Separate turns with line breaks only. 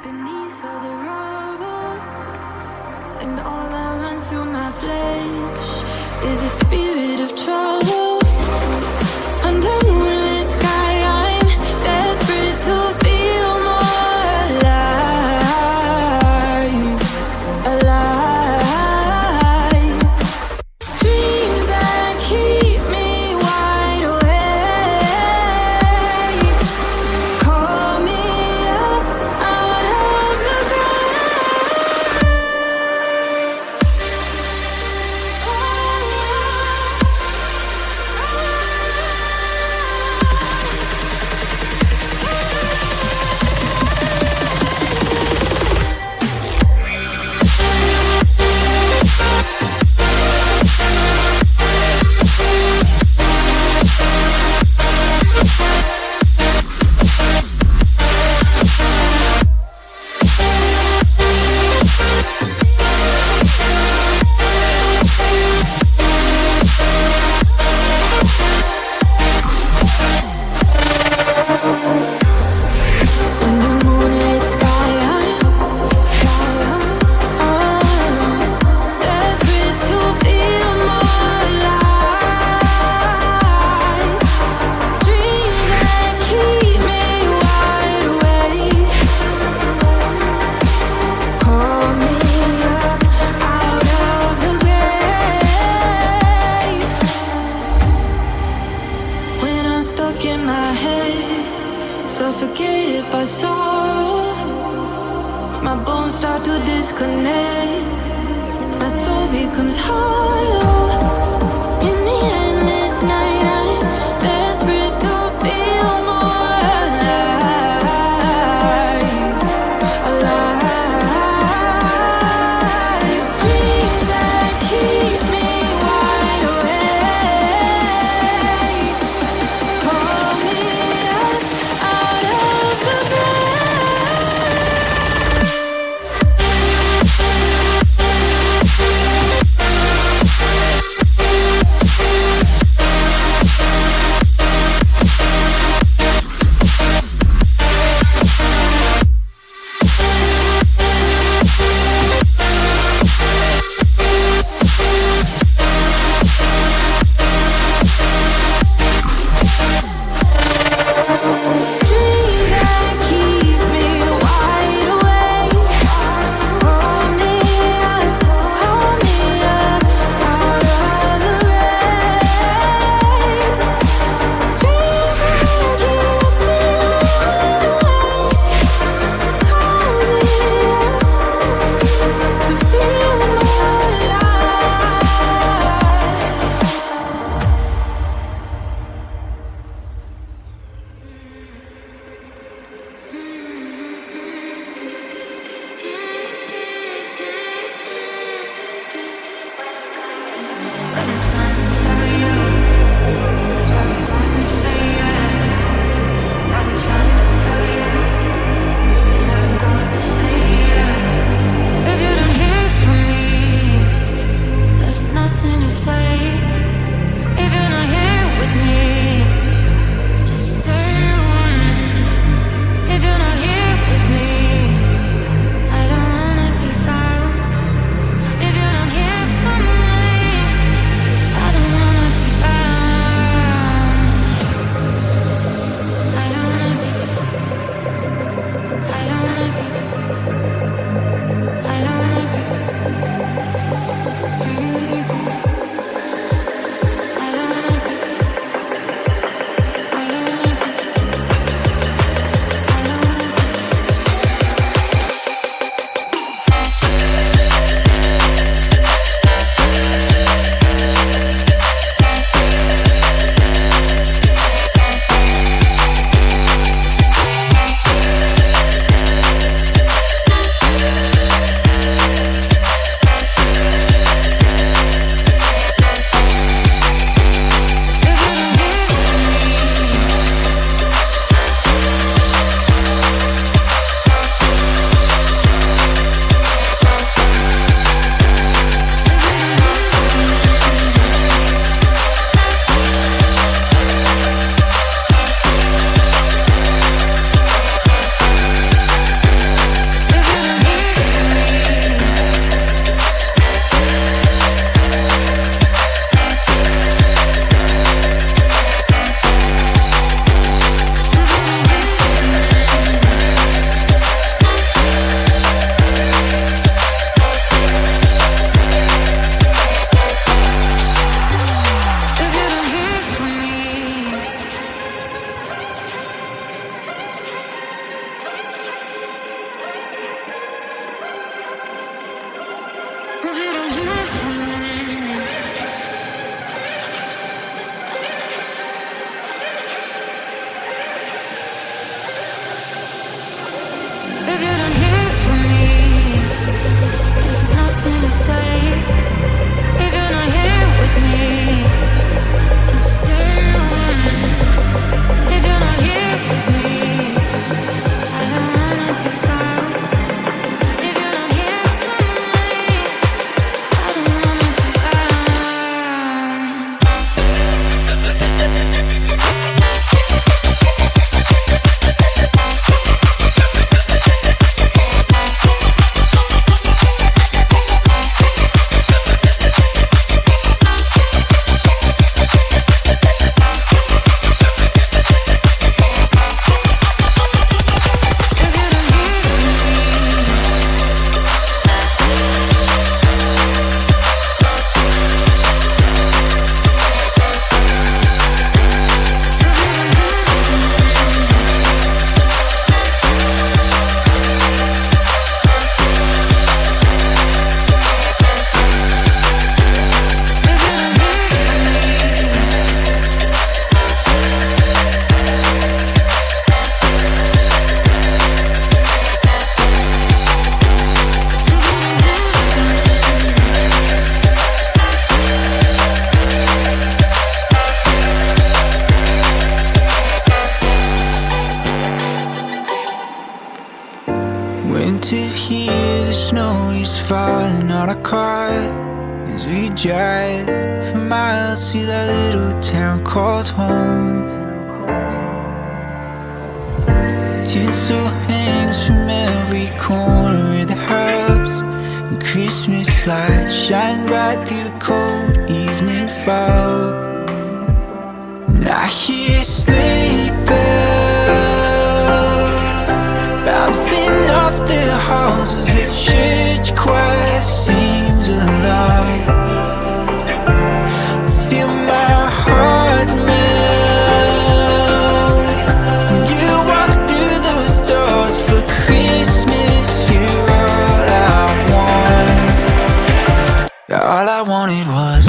beneath all the rubble, and all that runs through my flesh is a spirit of trouble. Under moonlit sky, I'm desperate to feel more alive, alive. Dreams that keep me wide awake, call me up out of the in my head, suffocated by sorrow. My bones start to disconnect, my soul becomes hollow. In the endless night, I'm desperate to feel more alive, alive. Dreams that keep me wide awake, call me up out of the bed.
winter's here, the snow is falling on our car as we drive for miles to that little town called home. Tinsel hangs from every corner of the house, and Christmas lights shine bright through the cold evening fog. And I hear sleigh bells bouncing off the halls as the church choir sings along. Feel my heart melt when you walk through those doors. For Christmas, you're all I want. All I wanted was